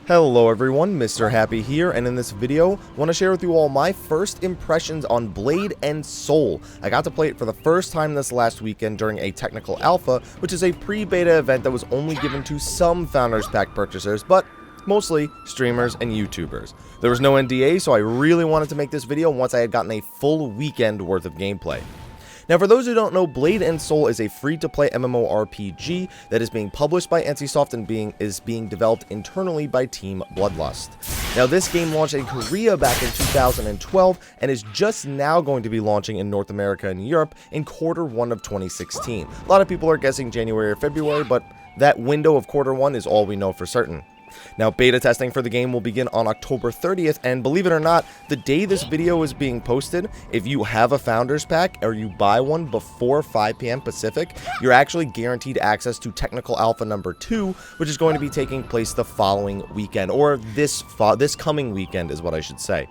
Hello everyone, Mr. Happy here, and in this video, I want to share with you all my first impressions on Blade and Soul. I got to play it for the first time this last weekend during a technical alpha, which is a pre-beta event that was only given to some Founders Pack purchasers, but mostly streamers and YouTubers. There was no NDA, so I really wanted to make this video once I had gotten a full weekend worth of gameplay. Now, for those who don't know, Blade and Soul is a free-to-play MMORPG that is being published by NCSoft and is being developed internally by Team Bloodlust. Now, this game launched in Korea back in 2012 and is just now going to be launching in North America and Europe in Q1 of 2016. A lot of people are guessing January or February, but that window of Q1 is all we know for certain. Now, beta testing for the game will begin on October 30th, and believe it or not, the day this video is being posted, if you have a Founders Pack or you buy one before 5 p.m. Pacific, you're actually guaranteed access to Technical Alpha number 2, which is going to be taking place the following weekend, or this coming weekend is what I should say.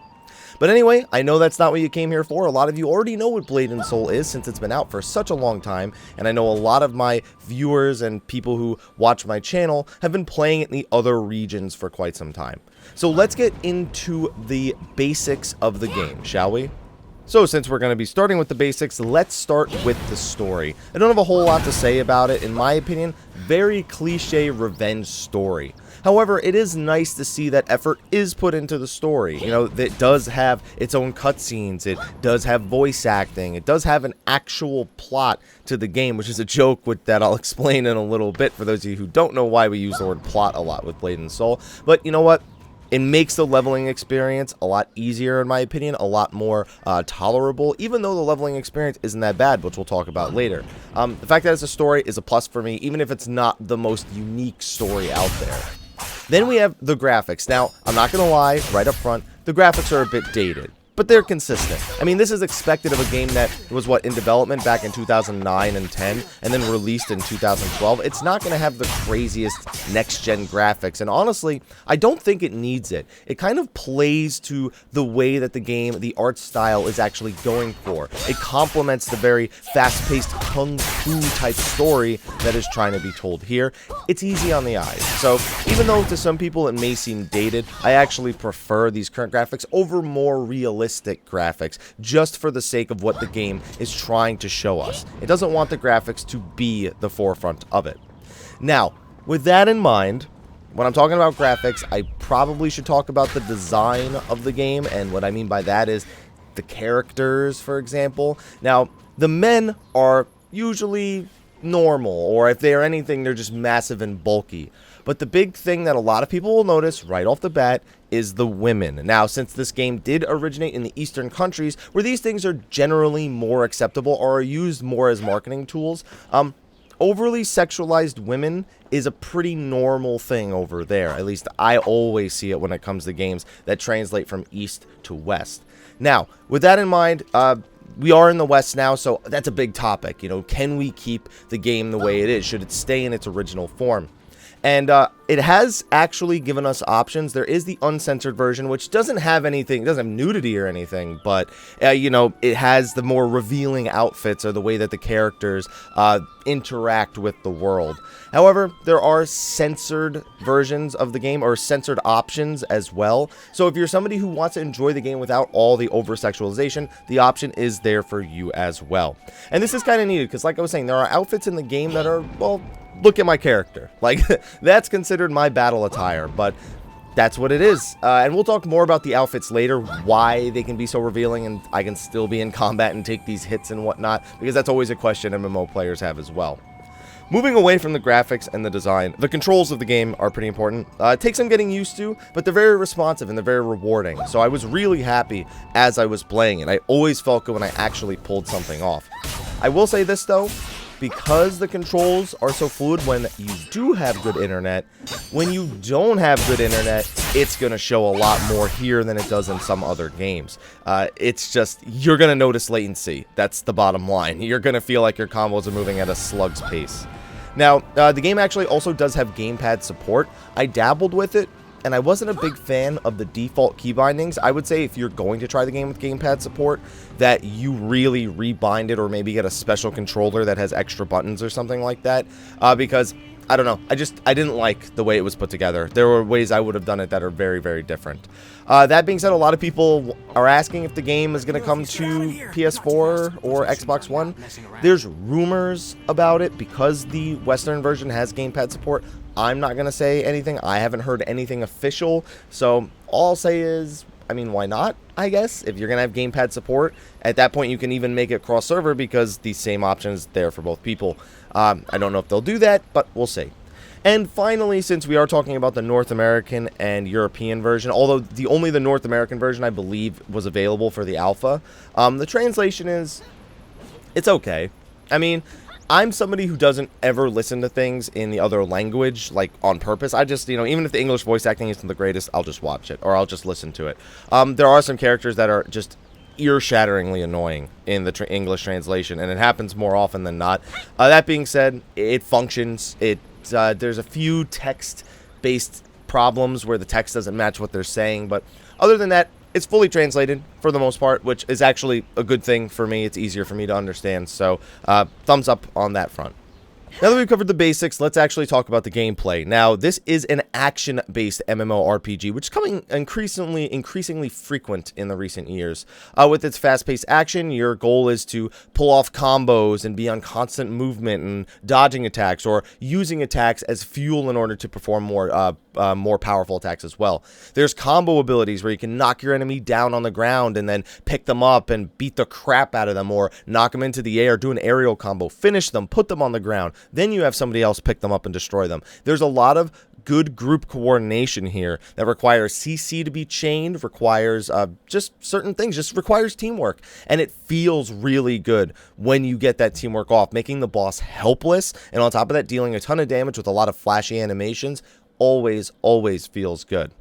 But anyway, I know that's not what you came here for. A lot of you already know what Blade and Soul is since it's been out for such a long time, and I know a lot of my viewers and people who watch my channel have been playing it in the other regions for quite some time. So let's get into the basics of the game, shall we? So since we're going to be starting with the basics, let's start with the story. I don't have a whole lot to say about it. In my opinion, very cliche revenge story. However, it is nice to see that effort is put into the story. You know, it does have its own cutscenes, it does have voice acting, it does have an actual plot to the game, which is a joke that I'll explain in a little bit for those of you who don't know why we use the word plot a lot with Blade and Soul. But you know what? It makes the leveling experience a lot easier, in my opinion, a lot more tolerable, even though the leveling experience isn't that bad, which we'll talk about later. The fact that it's a story is a plus for me, even if it's not the most unique story out there. Then we have the graphics. Now, I'm not going to lie, right up front, the graphics are a bit dated, but they're consistent. I mean, this is expected of a game that was, in development back in 2009 and 10, and then released in 2012. It's not going to have the craziest next-gen graphics, and honestly, I don't think it needs it. It kind of plays to the way that the game, the art style, is actually going for. It complements the very fast-paced kung fu type story that is trying to be told here. It's easy on the eyes. So, even though to some people it may seem dated, I actually prefer these current graphics over more realistic graphics, just for the sake of what the game is trying to show us. It doesn't want the graphics to be the forefront of it. Now, with that in mind, when I'm talking about graphics, I probably should talk about the design of the game, and what I mean by that is the characters, for example. Now, the men are usually normal, or if they are anything, they're just massive and bulky. But the big thing that a lot of people will notice right off the bat is the women. Now, since this game did originate in the Eastern countries, where these things are generally more acceptable or are used more as marketing tools, overly sexualized women is a pretty normal thing over there. At least I always see it when it comes to games that translate from East to West. Now, with that in mind, we are in the West now, so that's a big topic. You know, can we keep the game the way it is? Should it stay in its original form? And it has actually given us options. There is the uncensored version, which doesn't have anything, it doesn't have nudity or anything, but, you know, it has the more revealing outfits or the way that the characters interact with the world. However, there are censored versions of the game, or censored options as well. So if you're somebody who wants to enjoy the game without all the over-sexualization, the option is there for you as well. And this is kind of needed, because like I was saying, there are outfits in the game that are, well, look at my character. Like, that's considered my battle attire, but that's what it is. And we'll talk more about the outfits later, why they can be so revealing and I can still be in combat and take these hits and whatnot, because that's always a question MMO players have as well. Moving away from the graphics and the design, the controls of the game are pretty important. It takes some getting used to, but they're very responsive and they're very rewarding. So I was really happy as I was playing it. I always felt good when I actually pulled something off. I will say this though, because the controls are so fluid when you do have good internet, when you don't have good internet, it's going to show a lot more here than it does in some other games. It's just, you're going to notice latency. That's the bottom line. You're going to feel like your combos are moving at a slug's pace. Now, the game actually also does have gamepad support. I dabbled with it, and I wasn't a big fan of the default key bindings. I would say if you're going to try the game with gamepad support, that you really rebind it or maybe get a special controller that has extra buttons or something like that, because I don't know. I didn't like the way it was put together. There were ways I would have done it that are very, very different. That being said, a lot of people are asking if the game is going to come to PS4 or Xbox One. There's rumors about it because the Western version has gamepad support. I'm not going to say anything. I haven't heard anything official. So all I'll say is, I mean, why not, I guess? If you're going to have gamepad support, at that point you can even make it cross-server because the same option is there for both people. I don't know if they'll do that, but we'll see. And finally, since we are talking about the North American and European version, although only the North American version, I believe, was available for the alpha, the translation is, it's okay. I mean, I'm somebody who doesn't ever listen to things in the other language, like, on purpose. I just, you know, even if the English voice acting isn't the greatest, I'll just watch it, or I'll just listen to it. There are some characters that are just ear-shatteringly annoying in the English translation, and it happens more often than not. That being said, it functions. There's a few text-based problems where the text doesn't match what they're saying, but other than that, it's fully translated for the most part, which is actually a good thing for me. It's easier for me to understand, so thumbs up on that front. Now that we've covered the basics, let's actually talk about the gameplay. Now, this is an action-based MMORPG, which is becoming increasingly frequent in the recent years. With its fast-paced action, your goal is to pull off combos and be on constant movement and dodging attacks, or using attacks as fuel in order to perform more powerful attacks as well. There's combo abilities where you can knock your enemy down on the ground and then pick them up and beat the crap out of them, or knock them into the air, do an aerial combo, finish them, put them on the ground. Then you have somebody else pick them up and destroy them. There's a lot of good group coordination here that requires CC to be chained, requires just certain things, just requires teamwork. And it feels really good when you get that teamwork off, making the boss helpless, and on top of that, dealing a ton of damage with a lot of flashy animations. Always feels good.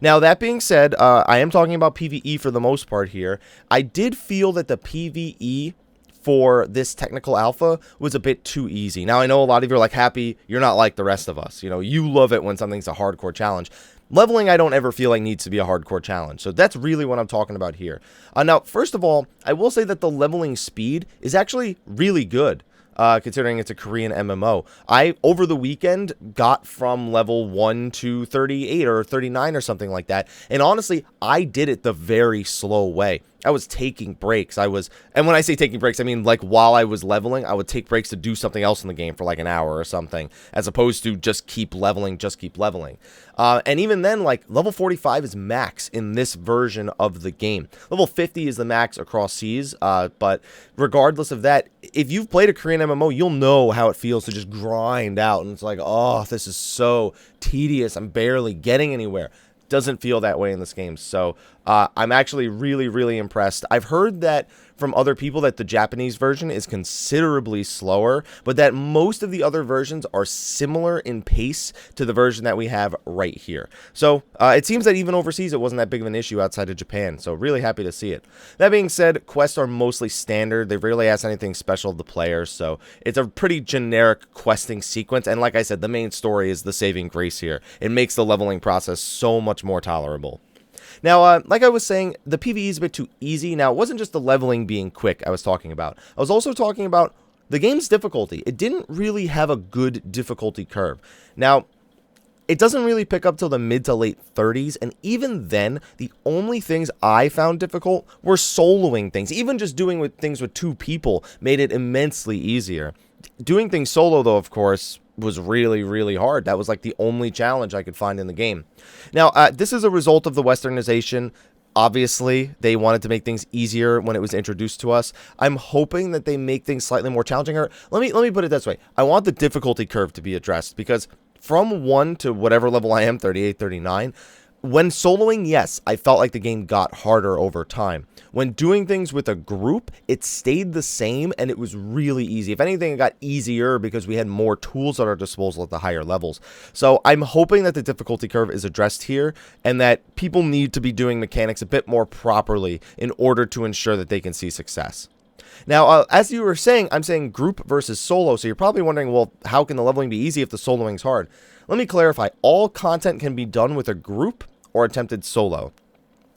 Now, that being said, I am talking about PvE for the most part here. I did feel that the PvE for this technical alpha was a bit too easy. Now, I know a lot of you are like, Happy, you're not like the rest of us. You know, you love it when something's a hardcore challenge. Leveling, I don't ever feel like needs to be a hardcore challenge. So that's really what I'm talking about here. Now, first of all, I will say that the leveling speed is actually really good. Considering it's a Korean MMO. I, over the weekend, got from level 1 to 38 or 39 or something like that. And honestly, I did it the very slow way. I was taking breaks. And when I say taking breaks, I mean, like, while I was leveling, I would take breaks to do something else in the game for like an hour or something, as opposed to just keep leveling. And even then, like, level 45 is max in this version of the game. Level 50 is the max across seas, but regardless of that, if you've played a Korean MMO, you'll know how it feels to just grind out, and it's like, oh, this is so tedious, I'm barely getting anywhere. Doesn't feel that way in this game. So I'm actually really impressed. I've heard that from other people that the Japanese version is considerably slower, but that most of the other versions are similar in pace to the version that we have right here. So it seems that even overseas it wasn't that big of an issue outside of Japan, so really happy to see it. That being said, quests are mostly standard. They rarely ask anything special of the players, so it's a pretty generic questing sequence, and like I said, the main story is the saving grace here. It makes the leveling process so much more tolerable. Now, like I was saying, the PvE is a bit too easy. Now, it wasn't just the leveling being quick I was talking about. I was also talking about the game's difficulty. It didn't really have a good difficulty curve. Now, it doesn't really pick up till the mid to late 30s, and even then, the only things I found difficult were soloing things. Even just doing things with 2 people made it immensely easier. Doing things solo, though, of course, was really hard. That was like the only challenge I could find in the game. Now, this is a result of the westernization. Obviously, they wanted to make things easier when it was introduced to us. I'm hoping that they make things slightly more challenging. Or let me put it this way. I want the difficulty curve to be addressed, because from 1 to whatever level I am, 38, 39, when soloing, yes, I felt like the game got harder over time. When doing things with a group, it stayed the same, and it was really easy. If anything, it got easier because we had more tools at our disposal at the higher levels. So I'm hoping that the difficulty curve is addressed here, and that people need to be doing mechanics a bit more properly in order to ensure that they can see success. Now, as you were saying, I'm saying group versus solo, so you're probably wondering, well, how can the leveling be easy if the soloing's hard? Let me clarify. All content can be done with a group or attempted solo.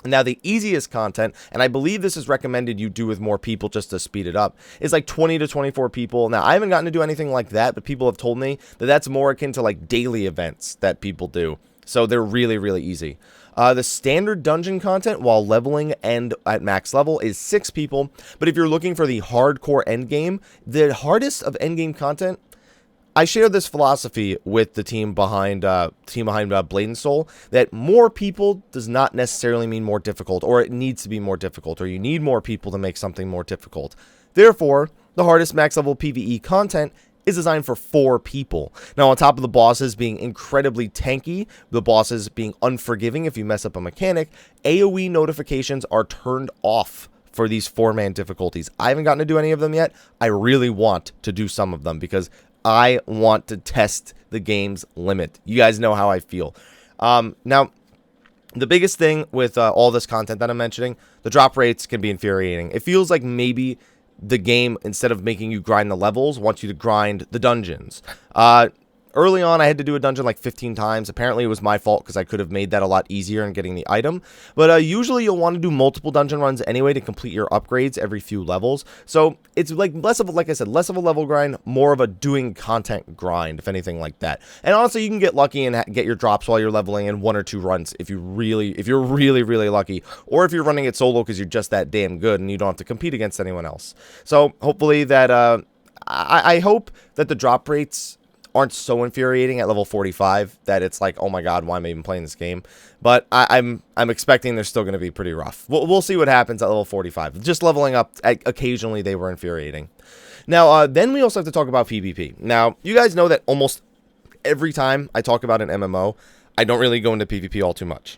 Now, the easiest content, and I believe this is recommended you do with more people just to speed it up, is like 20 to 24 people. Now, I haven't gotten to do anything like that, but people have told me that that's more akin to like daily events that people do. So they're really, really easy. The standard dungeon content while leveling and at max level is 6 people. But if you're looking for the hardcore endgame, the hardest of endgame content, I share this philosophy with the team behind Blade and Soul, that more people does not necessarily mean more difficult, or it needs to be more difficult, or you need more people to make something more difficult. Therefore, the hardest max level PvE content is designed for 4 people. Now, on top of the bosses being incredibly tanky, the bosses being unforgiving if you mess up a mechanic, AoE notifications are turned off for these 4-man difficulties. I haven't gotten to do any of them yet. I really want to do some of them because I want to test the game's limit. You guys know how I feel. Now, the biggest thing with all this content that I'm mentioning, the drop rates can be infuriating. It feels like maybe the game, instead of making you grind the levels, wants you to grind the dungeons. Early on, I had to do a dungeon like 15 times. Apparently, it was my fault because I could have made that a lot easier in getting the item. But usually, you'll want to do multiple dungeon runs anyway to complete your upgrades every few levels. So it's like less of a, like I said, less of a level grind, more of a doing content grind, if anything like that. And honestly, you can get lucky and get your drops while you're leveling in 1 or 2 runs if you're really lucky, or if you're running it solo because you're just that damn good and you don't have to compete against anyone else. So hopefully that I hope that the drop rates aren't so infuriating at level 45 that it's like, oh my god, why am I even playing this game? But I'm expecting they're still going to be pretty rough. We'll see what happens at level 45. Just leveling up, occasionally they were infuriating. Now, then we also have to talk about PvP. Now, you guys know that almost every time I talk about an MMO, I don't really go into PvP all too much.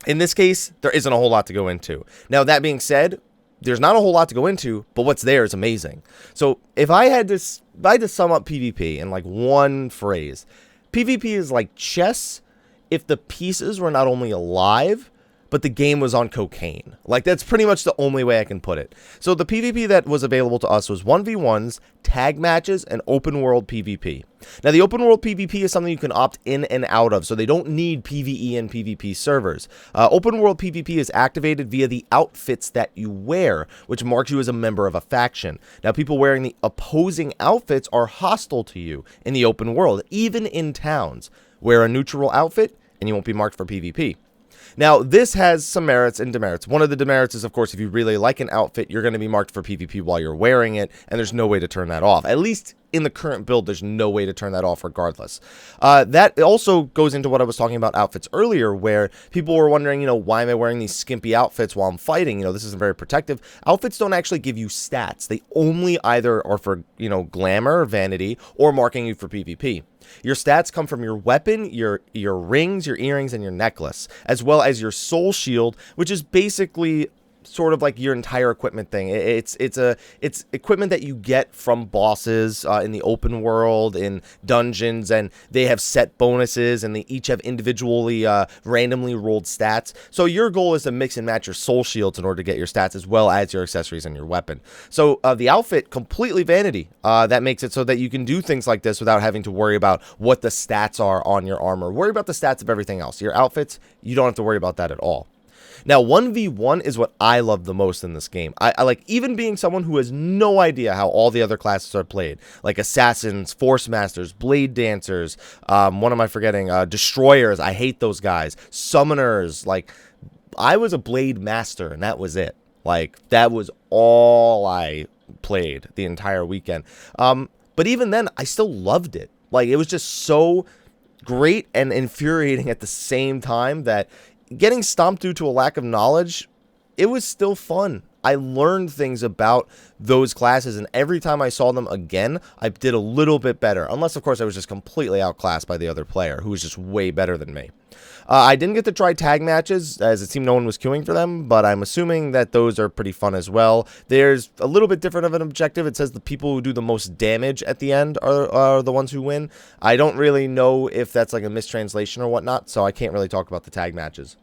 In this case, there isn't a whole lot to go into. Now, that being said, there's not a whole lot to go into, but what's there is amazing. So if I had to sum up PvP in like one phrase, PvP is like chess if the pieces were not only alive, but the game was on cocaine. Like, that's pretty much the only way I can put it. So the PvP that was available to us was 1v1s, tag matches, and open world PvP. Now, the open world PvP is something you can opt in and out of, so they don't need PvE and PvP servers. Open world PvP is activated via the outfits that you wear, which marks you as a member of a faction. Now, people wearing the opposing outfits are hostile to you in the open world, even in towns. Wear a neutral outfit, and you won't be marked for PvP. Now, this has some merits and demerits. One of the demerits is, of course, if you really like an outfit, you're going to be marked for PvP while you're wearing it, and there's no way to turn that off. At least in the current build, there's no way to turn that off regardless. That also goes into what I was talking about outfits earlier, where people were wondering, why am I wearing these skimpy outfits while I'm fighting? This isn't very protective. Outfits don't actually give you stats. They only either are for, glamour, vanity, or marking you for PvP. Your stats come from your weapon, your rings, your earrings, and your necklace, as well as your soul shield, which is basically sort of like your entire equipment thing. It's equipment that you get from bosses in the open world, in dungeons, and they have set bonuses, and they each have individually randomly rolled stats. So your goal is to mix and match your soul shields in order to get your stats, as well as your accessories and your weapon. So the outfit, completely vanity. That makes it so that you can do things like this without having to worry about what the stats are on your armor. Worry about the stats of everything else. Your outfits, you don't have to worry about that at all. Now, 1v1 is what I love the most in this game. I like, even being someone who has no idea how all the other classes are played, like Assassins, Force Masters, Blade Dancers, what am I forgetting? Destroyers, I hate those guys. Summoners, like, I was a Blade Master, and that was it. Like, that was all I played the entire weekend. But even then, I still loved it. Like, it was just so great and infuriating at the same time that getting stomped due to a lack of knowledge, it was still fun. I learned things about those classes, and every time I saw them again, I did a little bit better. Unless, of course, I was just completely outclassed by the other player, who was just way better than me. I didn't get to try tag matches, as it seemed no one was queuing for them, but I'm assuming that those are pretty fun as well. There's a little bit different of an objective. It says the people who do the most damage at the end are the ones who win. I don't really know if that's like a mistranslation or whatnot, so I can't really talk about the tag matches.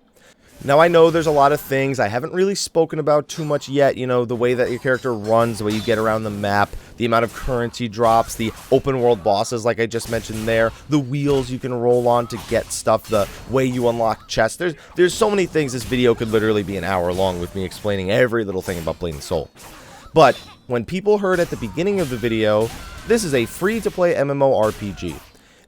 Now, I know there's a lot of things I haven't really spoken about too much yet, you know, the way that your character runs, the way you get around the map, the amount of currency drops, the open world bosses like I just mentioned there, the wheels you can roll on to get stuff, the way you unlock chests. There's so many things. This video could literally be an hour long with me explaining every little thing about Blade and Soul. But when people heard at the beginning of the video, this is a free-to-play MMORPG,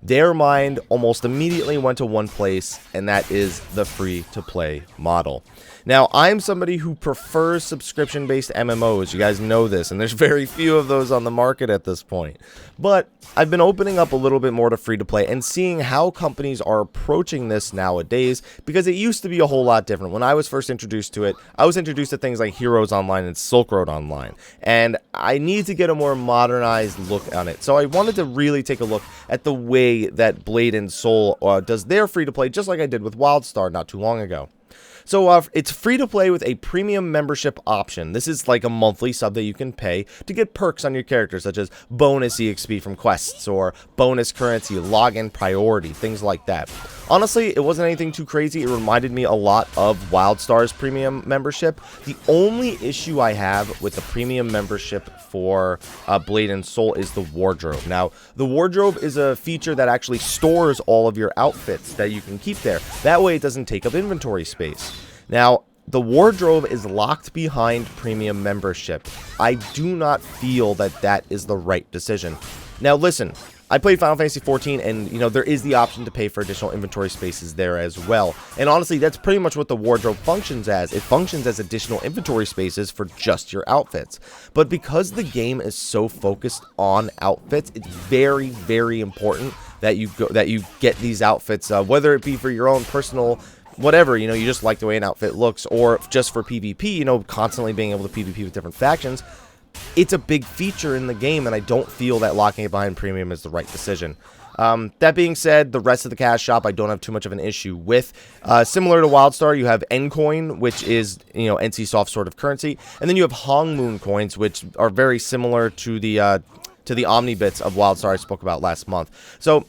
their mind almost immediately went to one place, and that is the free-to-play model. Now, I'm somebody who prefers subscription-based MMOs. You guys know this, and there's very few of those on the market at this point. But I've been opening up a little bit more to free-to-play and seeing how companies are approaching this nowadays, because it used to be a whole lot different. When I was first introduced to it, I was introduced to things like Heroes Online and Silk Road Online, and I need to get a more modernized look on it. So I wanted to really take a look at the way that Blade and Soul does their free-to-play, just like I did with WildStar not too long ago. So it's free to play with a premium membership option. This is like a monthly sub that you can pay to get perks on your character, such as bonus EXP from quests or bonus currency, login priority, things like that. Honestly, it wasn't anything too crazy. It reminded me a lot of WildStar's premium membership. The only issue I have with the premium membership for Blade and Soul is the wardrobe. Now, the wardrobe is a feature that actually stores all of your outfits that you can keep there. That way it doesn't take up inventory space. Now, the wardrobe is locked behind premium membership. I do not feel that that is the right decision. Now, listen, I played Final Fantasy XIV, and, you know, there is the option to pay for additional inventory spaces there as well. And honestly, that's pretty much what the wardrobe functions as. It functions as additional inventory spaces for just your outfits. But because the game is so focused on outfits, it's very, very important that you get these outfits, whether it be for your own personal whatever, you know, you just like the way an outfit looks, or just for PvP, you know, constantly being able to PvP with different factions. It's a big feature in the game, and I don't feel that locking it behind premium is the right decision. That being said, the rest of the cash shop I don't have too much of an issue with. Similar to WildStar, you have Ncoin, which is, you know, NCSoft sort of currency, and then you have Hongmoon coins, which are very similar to the Omnibits of WildStar I spoke about last month. So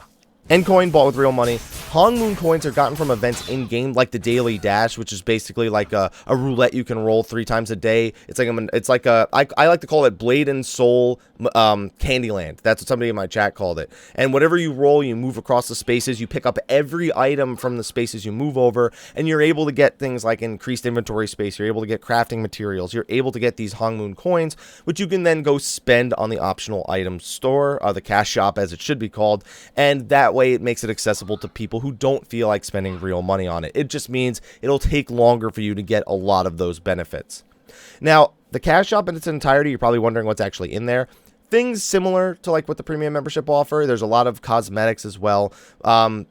Ncoin bought with real money. Hongmoon coins are gotten from events in-game, like the Daily Dash, which is basically like a roulette you can roll 3 times a day. It's like I like to call it Blade and Soul Candyland. That's what somebody in my chat called it. And whatever you roll, you move across the spaces, you pick up every item from the spaces you move over, and you're able to get things like increased inventory space, you're able to get crafting materials, you're able to get these Hongmoon coins, which you can then go spend on the optional item store, the cash shop as it should be called, and that way it makes it accessible to people who don't feel like spending real money on it. It just means it'll take longer for you to get a lot of those benefits. Now, the cash shop in its entirety, you're probably wondering what's actually in there. Things similar to like what the premium membership offer. There's a lot of cosmetics as well.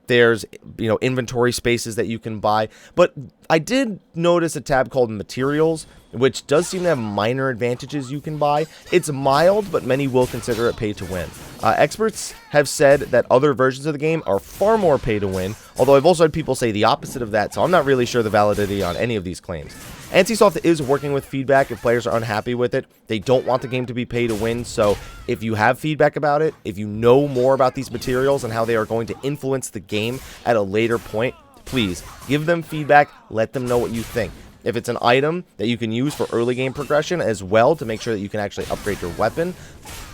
There's, you know, inventory spaces that you can buy. But I did notice a tab called Materials, which does seem to have minor advantages you can buy. It's mild, but many will consider it pay to win. Experts have said that other versions of the game are far more pay to win, although I've also had people say the opposite of that, so I'm not really sure the validity on any of these claims. NCSoft is working with feedback if players are unhappy with it. They don't want the game to be pay to win, so if you have feedback about it, if you know more about these materials and how they are going to influence the game at a later point, please give them feedback, let them know what you think. If it's an item that you can use for early game progression as well to make sure that you can actually upgrade your weapon,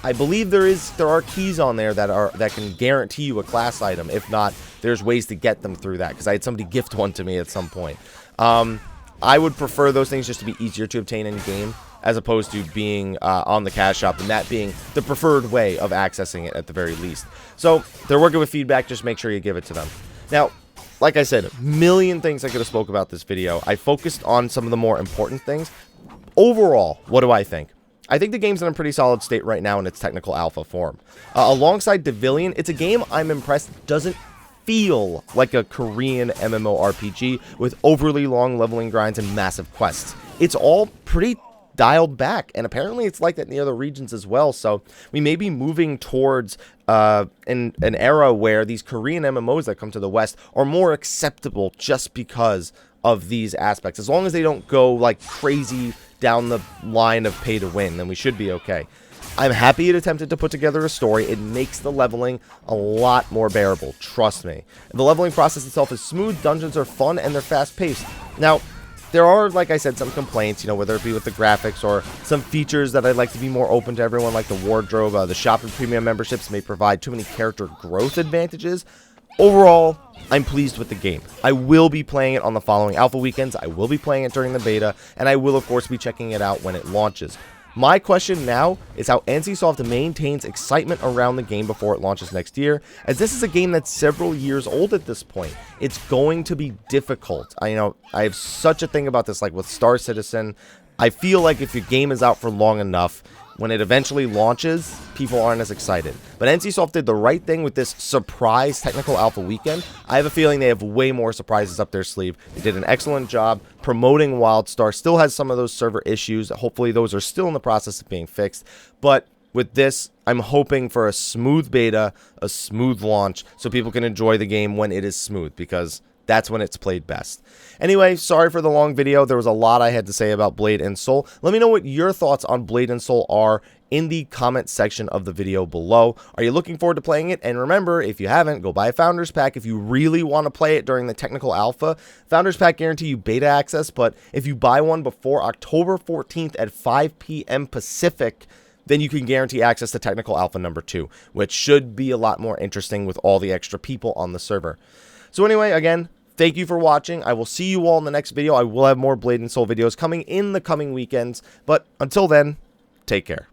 I believe there are keys on there that can guarantee you a class item. If not, there's ways to get them through that, because I had somebody gift one to me at some point. I would prefer those things just to be easier to obtain in game, as opposed to being on the cash shop, and that being the preferred way of accessing it at the very least. So they're working with feedback, just make sure you give it to them. Now, like I said, a million things I could have spoke about this video. I focused on some of the more important things. Overall, what do I think? I think the game's in a pretty solid state right now in its technical alpha form. Alongside Devilian, it's a game I'm impressed doesn't feel like a Korean MMORPG with overly long leveling grinds and massive quests. It's all pretty dialed back, and apparently it's like that in the other regions as well, so we may be moving towards an era where these Korean MMOs that come to the West are more acceptable just because of these aspects. As long as they don't go like crazy down the line of pay to win, then we should be okay. I'm happy it attempted to put together a story. It makes the leveling a lot more bearable, trust me. The leveling process itself is smooth, dungeons are fun, and they're fast-paced. Now, there are, like I said, some complaints, whether it be with the graphics or some features that I'd like to be more open to everyone, like the wardrobe. The shop and premium memberships may provide too many character growth advantages. Overall, I'm pleased with the game. I will be playing it on the following alpha weekends. I will be playing it during the beta, and I will, of course, be checking it out when it launches. My question now is how NCSoft maintains excitement around the game before it launches next year, as this is a game that's several years old at this point. It's going to be difficult. I have such a thing about this, like with Star Citizen. I feel like if your game is out for long enough, when it eventually launches, people aren't as excited. But NCSoft did the right thing with this surprise technical alpha weekend. I have a feeling they have way more surprises up their sleeve. They did an excellent job promoting WildStar. Still has some of those server issues. Hopefully those are still in the process of being fixed. But with this, I'm hoping for a smooth beta, a smooth launch, so people can enjoy the game when it is smooth, because that's when it's played best. Anyway, sorry for the long video. There was a lot I had to say about Blade and Soul. Let me know what your thoughts on Blade and Soul are in the comment section of the video below. Are you looking forward to playing it? And remember, if you haven't, go buy a Founders Pack if you really want to play it during the technical alpha. Founders Pack guarantee you beta access, but if you buy one before October 14th at 5 p.m. Pacific, then you can guarantee access to technical alpha number 2, which should be a lot more interesting with all the extra people on the server. So anyway, again, thank you for watching. I will see you all in the next video. I will have more Blade and Soul videos coming in the coming weekends. But until then, take care.